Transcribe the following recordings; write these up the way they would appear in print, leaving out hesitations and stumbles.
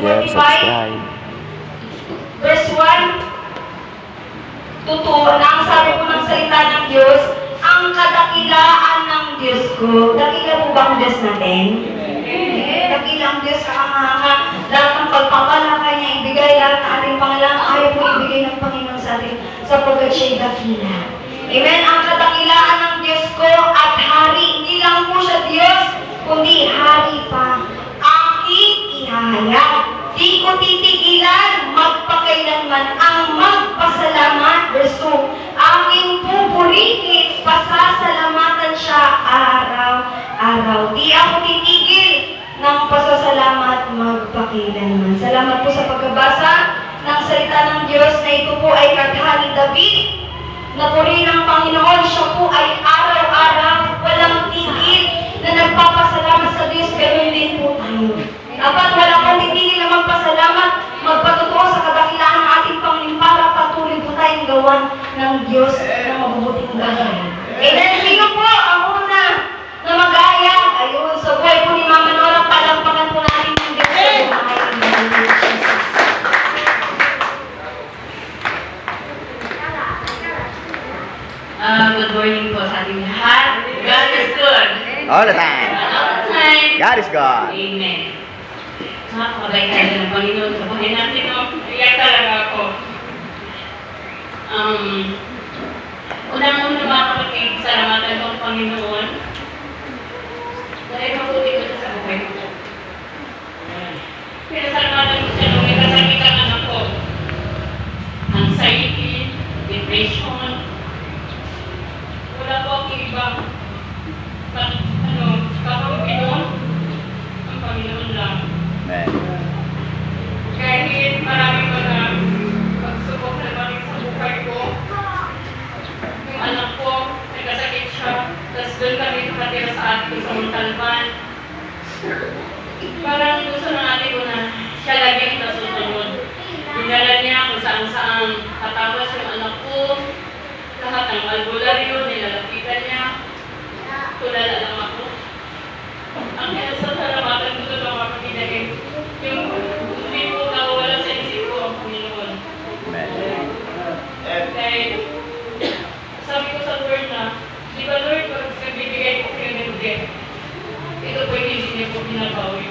verse share, 45, subscribe. verse 1 to 2, na ang sabi po ng salita ng Diyos, ang kadakilaan ng Diyos ko. Dakila po ba ang Diyos natin? Dakila ang Diyos, kakanganga. Lahat ng pagpapala kanya ibigay, lahat ng ating pangailangan ayaw po ibigay ng Panginoon sa atin sapagkat siya'y dakila. Amen? Ang kadakilaan ng Diyos ko at hari, hindi lang po siya Diyos, kundi hari pa. Aking ihahayag. Di ko titigilan magpakailanman ang magpasalamat. Verse 2, aking pupurihin, pasasalamatan siya araw-araw. Di ako titigil ng pasasalamat magpakailanman. Salamat po sa pagkabasa ng salita ng Diyos na ito po ay katha ni David. Napuri ng Panginoon, siya po ay araw-araw, walang tigil na nagpapasalamat sa Diyos. Ganun din po tayo. Dapat wala kang titigil na magpasalamat, magpatutuo sa kadakilaan ng ating Panginoon para patuloy po tayong gawan ng Diyos na mabubuting bagay. Amen. Sino po ang una na mag-aayag? Ayun, sa buhay po ni Mama Nora, palampakan po natin ng Diyos sa buhay ng Jesus. Good morning po sa ating lahat. God is good. All the time. All the time. God is God. Amen. Makakabay tayo ng Panginoon sa buhay natin. Iyak talaga ako. Unang-una mga kapatid, salamatan ko ang Panginoon. Dahil mabuti ko sa buhay ko. Pinasalamatan ko siya nung may kasakitan anak ko. Anxiety, depression. Wala po akong ibang kapag-Panginoon. Ang Panginoon lang. Amen. Kahit maraming mga pagsubok na maraming sa buhay ko, yung anak ko, nagkasakit siya, tapos doon kami nakatira sa atin sa Montalban. Parang gusto ng ate ko na siya lagi ang nasusunod. Dinala niya kung saan-saan katawas yung anak ko, lahat ng albularyo, nilalapitan niya, tulala lang ako. Ang kinasasalamatan ko doon mga kapatid, yung hindi ko nawawala sa isip ko ang Panginoon. Amen. Dahil sabi ko sa Lord na, di ba Lord, pag nagbibigay ko kayo ng death, ito po hindi niyo po binabawi.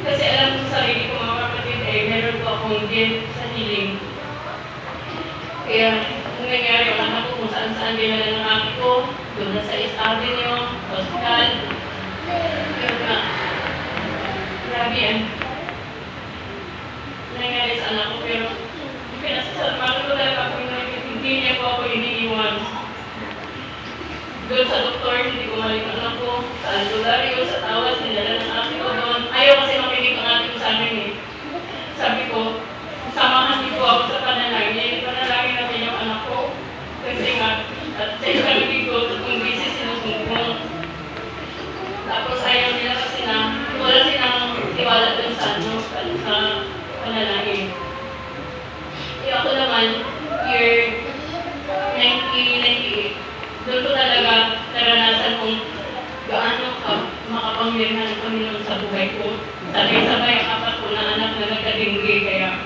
Kasi alam ko sa sarili ko mga kapatid, meron po akong death sa healing. Kaya, nung nangyari ang anak ko kung saan-saan dinala ng akin ko, doon na sa East Avenue, hospital, pero na, grabe yan. Nangyari sa anak ko, pero pinasasalamatan ko talaga ako hindi niya po ako iniiwan. Doon sa doktor, hindi ko malik ang anak ko, sa albularyo, sa tawas, nilala ng akin ko doon. Ayaw kasi makinig ang ating ko sa amin eh. Sabi ko, samahan niyo po ako sa panalangin. Panalangin natin yung anak ko. Kasi nga, at sa isang linggo, kung busy sinusumbong. Tapos ayaw nila kasi na wala silang tiwala dun sa panalangin. E ako naman, year 1998, doon ko talaga naranasan kung gaano makapangyarihan ng Panginoon sa buhay ko. Sabay-sabay ang apat ko na anak na nagka-dengue, kaya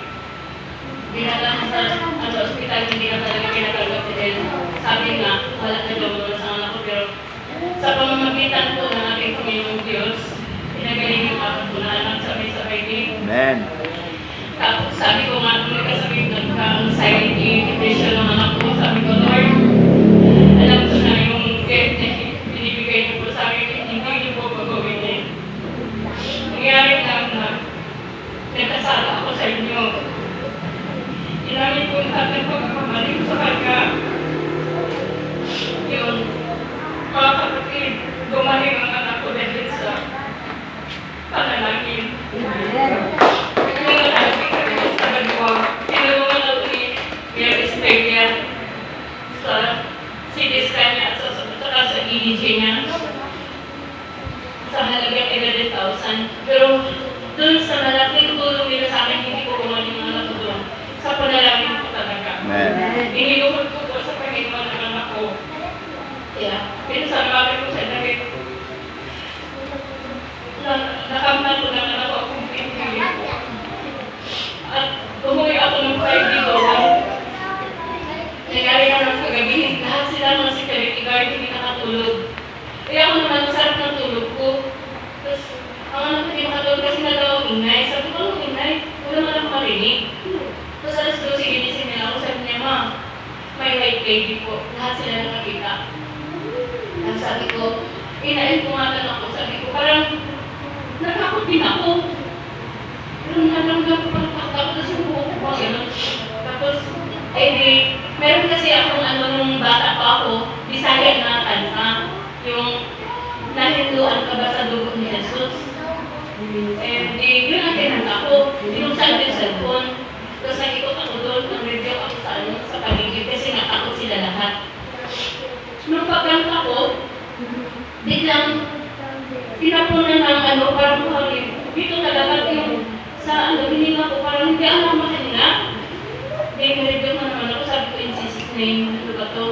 dinala ko sa ospital, hindi na talaga kinakalap si El. Sabi nga, wala na daw sa anak ko, pero sa pamamagitan po ng ating Panginoong Diyos, pinagaling yung apat ko na anak, sabay-sabay din. Amen. Tapos sabi ko nga, kung nagkasabi nagka-anxiety, depression ng anak ko, sabi ko, Lord, alam ko na yung gift na binibigay niyo po sa akin, hindi niyo po pagawin eh. Nangyari lang na nagkasala ako sa inyo. Inamin ko yung ating pagkakamali ko sa kanya. Yun, mga kapatid, gumaling ang anak ko dahil sa panalangin. Sa CT scan niya at sa EEG niya sa halagang 11,000. Pero dun sa malaking tulong nila sa akin, hindi ko kumain ng anak ko doon. Sa panalangin ko talaga. Amen. Iniluhod ko po sa Panginoon ng anak ko. Kaya, pinasalamatan ko sa dahil nakamtan ko ng anak ko kung pinipili ko. may white lady po. Lahat sila nakakita. At sabi ko, inaintungan ako. Sabi ko, parang natakot din ako. Pero naramdam ko parang takot ako. Tapos yung buhok ko, gano'n. Tapos, meron kasi akong nung bata pa ako, Bisaya na kanta. Yung nahinduan ka ba sa dugo ni Jesus? Yun ang kinanta ko. Binuksan ko yung cellphone. Tapos nakikot ako doon, nag-review ako sa paligid kasi natakot sila lahat. Nung pagkanta ko, biglang pinapunan ng parang dito talaga yung sa hininga ko, parang hindi ako makahinga. Nag-review na naman ako, sabi ko in Jesus' name, ano ba to?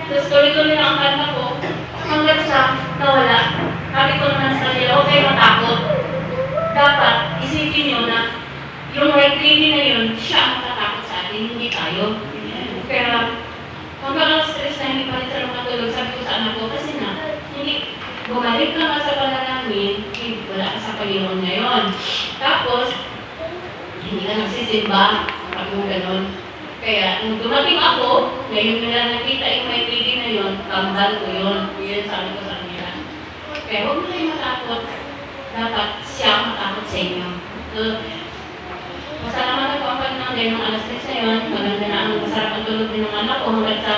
Tapos tuloy-tuloy na ang kanta ko, hanggang sa nawala. Sabi ko naman sa kanila, huwag kayo matakot. Dapat isipin nyo na yung white lady na yun, siya ang matatakot sa atin, hindi tayo. Kaya hanggang ang stress na hindi pa rin sila makatulog, sabi ko sa anak ko, kasi na, hindi, bumalik ka nga sa panalangin, wala ka sa Panginoon ngayon. Tapos, hindi ka nagsisimba, pag mo gano'n. Kaya, nung dumating ako, ngayon nila nakita yung white lady na yun, kambal ko yun. Yun sabi ko sa kanila. Kaya huwag mo kayo matakot. Dapat siya matakot sa inyo. So, masalamat ako ang Panginoon dahil ng alas 3 na yun. Maganda na ang masarap ang tulog din ng anak ko hanggang sa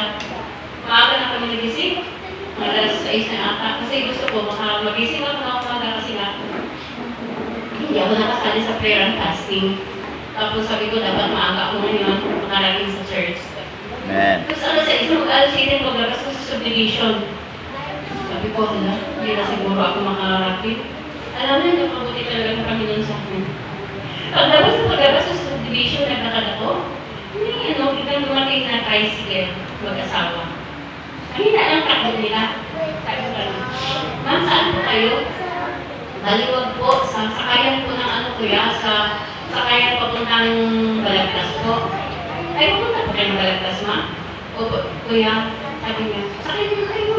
maaga na kami nagising. Alas 6 na ata. Kasi gusto ko magising ako na umaga kasi nga hindi ako nakasali sa prayer and fasting. Tapos sabi ko dapat maaga ako ngayon makalagin sa church. Amen. Tapos alas 6 mag-alas 7 maglabas ko sa subdivision. Sabi ko, hindi na siguro ako makarapid. Alam mo, nagpabuti talaga ng Panginoon sa akin. Paglabas sa subdivision, naglakad ako. Hindi, biglang dumating na tricycle, mag-asawa. Kanina lang takbo nila. Sabi ko lang, ma'am, saan po kayo? Baliwag po, sa sakayan po ng kuya, sa sakayan papuntang Balagtas po. Ay, pupunta po kayo ng Balagtas, ma? Opo, kuya, sabi niya, sakayan mo kayo.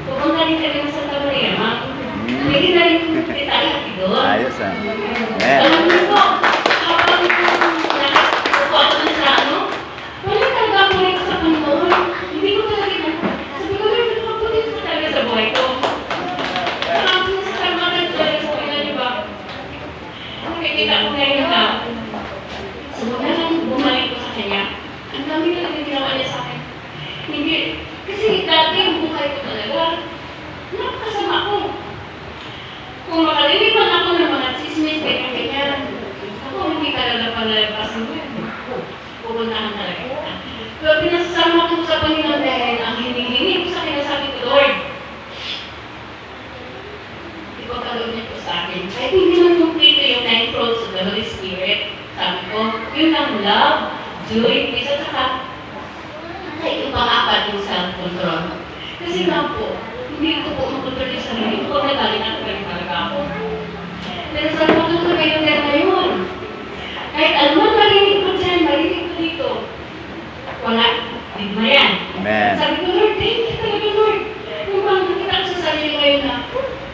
Pupunta rin kami ng Santa Maria, ma. Hindi na rin kita doon. Ayos ah. Amen. Alam niyo po, habang nakasuko ako na sa wala talaga ako rin sa Panginoon. Hindi ko talaga sabi ko, Lord, nakapulit ko talaga sa buhay ko. Parang nasasamanan talaga sa Panginoon, di ba? Nakikita ko ngayon na simula lang bumalik ko sa Kanya. Ang dami talaga ginawa niya sa akin. Hindi, kasi dati yung buhay ko talaga, nakakasama ko. Kung makalilipan ako ng mga chismis, ganyan-ganyan, ako hindi talaga palalabasan mo yun. Pupuntahan talaga kita. Pero pinasasama ko sa Panginoon dahil ang hinihingi ko sa akin, sabi ko, Lord, ipagkaloob niya po sa akin. Kahit hindi man kumplito yung 9 fruits of the Holy Spirit, sabi ko, yun ang love, joy, peace, at saka, yung pang-apat yung self-control. Kasi nga po, hindi ko po makontrol yung sarili ko. Kung nagaling ako, galing talaga ako. Pero sa mga ko ngayon na yun. Kahit alam mo, marinig ko dyan, marinig ko dito. Wala, digma yan. Amen. Sabi ko, Lord, thank you talaga, Lord. Kung bang nakita ko sa sarili ngayon na,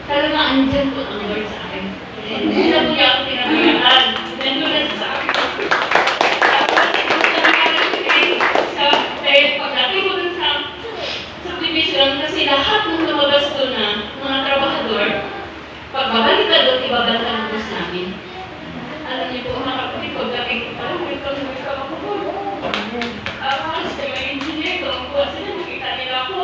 talaga andyan po ang Lord sa akin. Hindi na po niya ako pinamayakan. Nandun na sa akin. Pagdating ko dun sa subdivision, kasi lahat ng lumabas doon na mga trabahador, pagbabalik ka doon, ibabalik ka ng bus namin. Alam niyo po, mga kapatid, pagdating ko parang welcome ako po. Mas kayo engineer ko, ang buwan sila, nakita nila ako.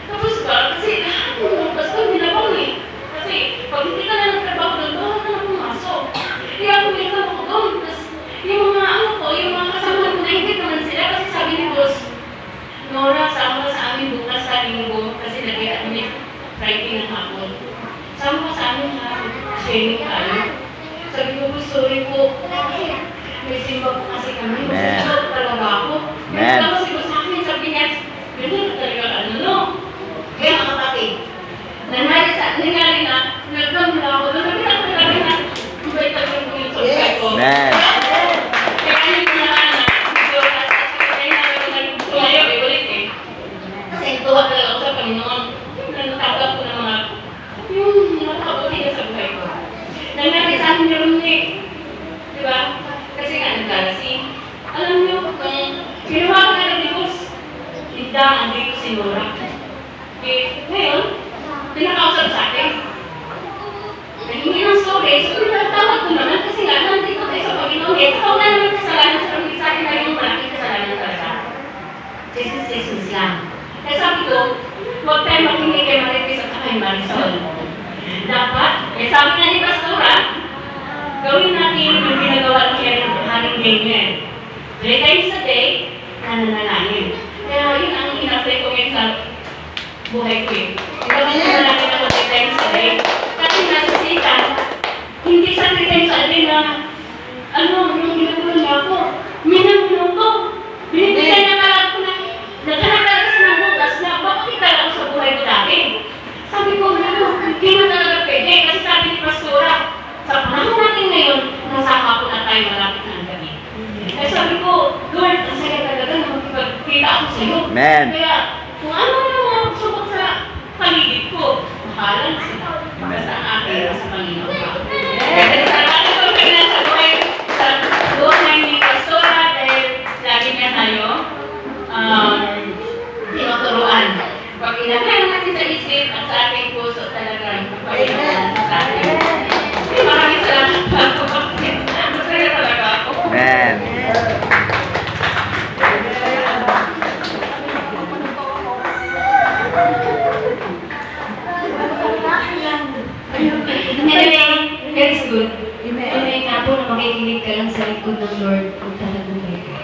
Tapos ba, kasi lahat ng lumabas doon, nilabang eh. Kasi pag hindi ka na nagtrabaho doon, bawal ka na pumasok. Kaya ako welcome ako doon. Tapos yung mga yung mga kasama ko, nainggit naman sila kasi sabi ni boss, Nora, sama ka sa amin bukas sa linggo kasi nagkita kami Friday ng hapon. Sama ka sa amin ha, sharing tayo. Sabi ko, sorry po. May simba po kasi kami. Masasot talaga ako. Tapos si boss akin, sabi niya, ganun talaga Kaya mga kapatid, nangyari na, nagkam na ako. Sabi na talaga na, ibay talaga po yung sorry ko. Amen. Tuwa talaga ako sa Panginoon. Natanggap ko ng mga kabuti na sa buhay ko. biglang andito si Nora. Ngayon, pinakausap sa akin. Nahingi ng story. So, pinatawag ko naman kasi nga, nandito tayo sa Panginoon. Ikaw na naman kasalanan sa akin. Sa akin na yung malaking kasalanan talaga. Jesus lang. Kaya sabi ko, huwag tayo makinig kay Maripis at kay Marisol. Dapat, sabi nga ni Pastora, gawin natin yung ginagawa ng Haring Daniel. 3 times a day, nananalangin. Kaya yun ang in-apply ko ngayon sa buhay ko eh. Gawin mo natin ako 3 times a day. Kasi nasa sita, hindi sa 3 times a day na yung ginagawa niya ako. Minang ko. Binibigay na pala ako na nagkanagalas ng bukas na mapakita ako sa buhay ko dati. Sabi ko, hindi mo talaga pwede. Kasi sabi ni Pastora, sa panahon natin ngayon, nasaka ko na tayo malapit ng gabi. Kaya sabi ko, Lord, ang saya talaga na magkikita ako sa iyo. Amen. Kaya, kung ano yung mga pagsubok sa paligid ko, mahalan sila. Basta ang akin sa Panginoon pa. Kaya salamat ko kayo sa buhay ni Pastora dahil lagi niya tayo tinuturuan. Pag inagay natin sa isip at sa ating puso talaga, Panginoon sa atin. Maraming salamat po. Masaya talaga ako. Amen. Anyway, that's good. Anyway nga po na makikinig ka lang sa likod ng Lord kung talagang ka.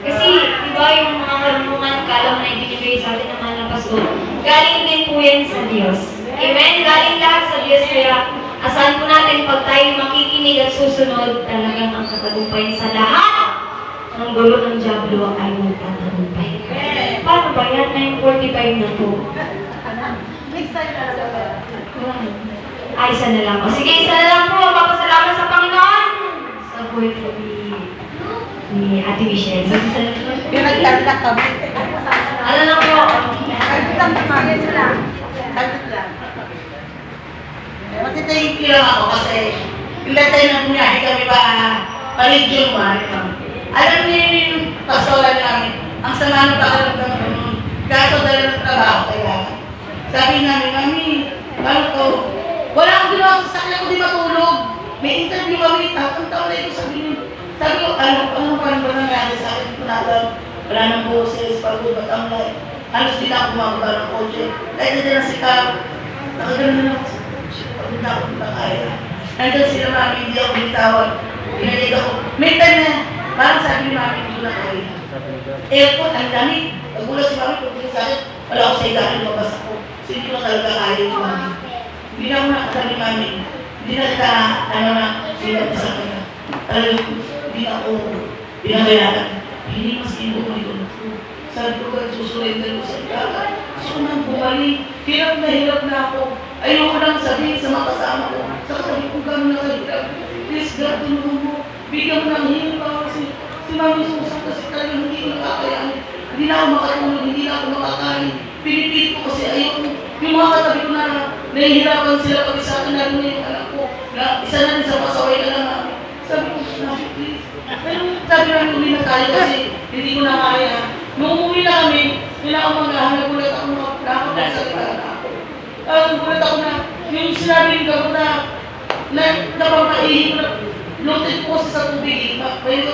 Kasi, di ba yung mga karunungan, kala mo na ibinibigay sa atin ng mga napasok, galing din po yan sa Diyos. Amen? Galing lahat sa Diyos. Kaya, asahan po natin pag tayo makikinig at susunod, talagang ang katagumpay sa lahat ng gulo ng Diablo ay magtatagumpay. Paano ba yan? 9:45 na po. Ay, isa na lang po. Sige, isa na lang po. Papasalamat sa Panginoon. Sa buhay po ni Ate Michelle. So, isa na po. Pinagtagdak kami. Ano lang po? Matitahing lang ako kasi hindi tayo na bumiyahe kami pa-region 1. Alam niyo yung pastoral namin, ang sama ng pakaramdam ko nun. Kaso dahil ng trabaho kaya. Sabi namin, Mami, ano to? Wala akong ginawa sa sakya ko, di matulog. May interview kami, tatang taon na ito sabi ko, ano pa rin ba nangyari sa akin? Wala ng boses, pagod, matamlay. Halos din ako kumababa ng kotse. Kahit na din ang sikap. Nakagano'n na ako sa kotse. Pagod na ako na kaya. Nandun sila mami, hindi ako binitawag. Pinalig ako. May time na, parang sabi ni mami, hindi ko na kaya. Airport, ang dami. Nagulat si mami, pagod sa akin, wala ako sa igaling, mabas ako. So hindi ko talaga kaya yung mami. Hindi na ako nakasali mami. Hindi na kita, hindi na sa kanya. Talagang, hindi na ako pinabayaan. Hindi mas kinukulit ko na ako. Sabi ko kayo, susurrender ko sa ikaga. Gusto ko nang bumalik. Hirap na ako. Ayoko nang sabihin sa mga kasama ko. Sa katabi ko gano'n na kahirap. Please God, tulungan mo. Bigyan mo ng hiling pa kasi si Mami Susan kasi talagang hindi ko nakakayanin. Hindi na ako makatulog, hindi na ako makakain. Pinipilit ko kasi ayoko. Yung mga katabi ko na nahihirapan sila pag sa akin na rin yung anak ko. Na isa na rin sa pasaway ka lang namin. Sabi ko, Mami, please. Pero sabi namin uwi na tayo kasi hindi ko na kaya. Nung umuwi na kami, nilakamangahan, nagulat ako nakapagsalita na ako. Nagulat ako na, yung sinabi ko na napapaihin ko na, noted ko kasi sa tubig, may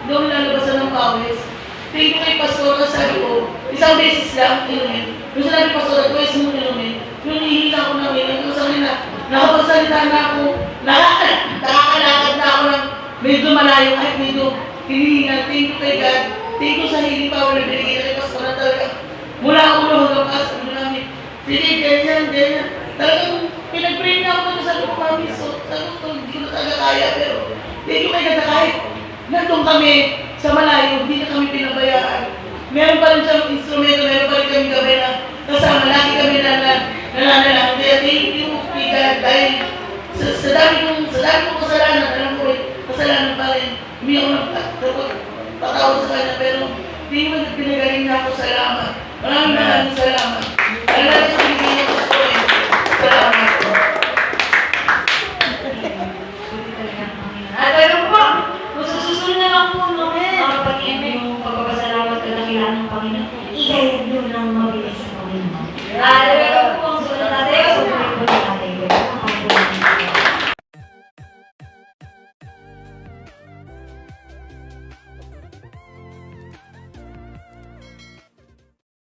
doon lalabasan ng pawis. Tingin ko kay Pastor, sabi ko, isang beses lang, inumin. Yung sinabi Pastor, twice mo inumin. Yung hihila ko na uminom, yung sabi na, nakapagsalita na ako, nakakalakad na ako ng medyo malayo, kahit medyo hinihingal. Thank you kay God. Thank you sa hiling power na binigay kay Pastor na talaga. Mula ulo hanggang taas, ano namin. Sige, ganyan. Talagang pinag-pray na ako sa loob kami. So, sabi ko, hindi ko na talaga kaya. Pero, thank you kay God na kahit nandun kami sa malayo, hindi na kami pinabayaan. Meron pa rin siyang instrumento, meron pa rin kami gabi na kasama. Lagi kami nananalang. Kaya thank you kay God dahil sa dami kong kasalanan, alam ko kasalanan pa rin. Hindi ako patawad sa kanya, pero hindi mo pinagaling na ako salamat. Maraming salamat. Alam sa Pilipinas,